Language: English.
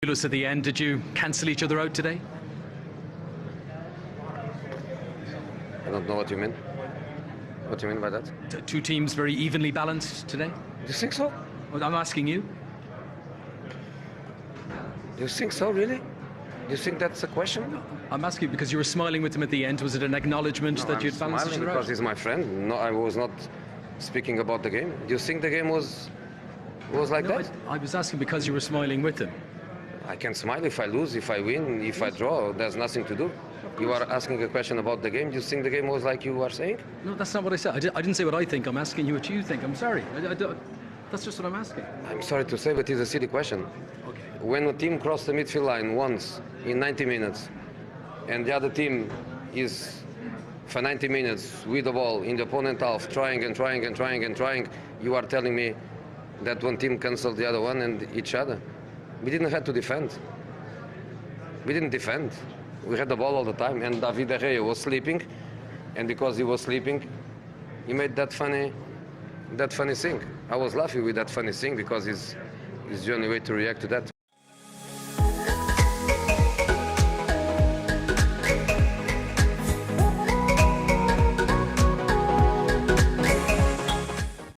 At the end, did you cancel each other out today? I don't know what you mean. What do you mean by that? Two teams very evenly balanced today? Do you think so? Well, I'm asking you. Do you think so, really? Do you think that's a question? I'm asking because you were smiling with him at the end. Was it an acknowledgement that you'd balanced each smiling other because out? he's my friend. No, I was not speaking about the game. Do you think the game was like No, that? I was asking because you were smiling with him. I can smile if I lose, if I win, if I draw. There's nothing to do. You are asking a question about the game. Do you think the game was like you are saying? No, that's not what I said. I didn't say what I think. I'm asking you what you think. I'm sorry. That's just what I'm asking. I'm sorry to say, but it's a silly question. Okay. When a team crossed the midfield line once in 90 minutes, and the other team is for 90 minutes with the ball in the opponent half, trying, you are telling me that one team cancelled the other one and each other. We didn't have to defend. We didn't defend. We had the ball all the time, and David De Gea was sleeping, and because he was sleeping, he made that funny thing. I was laughing with that funny thing because it's the only way to react to that.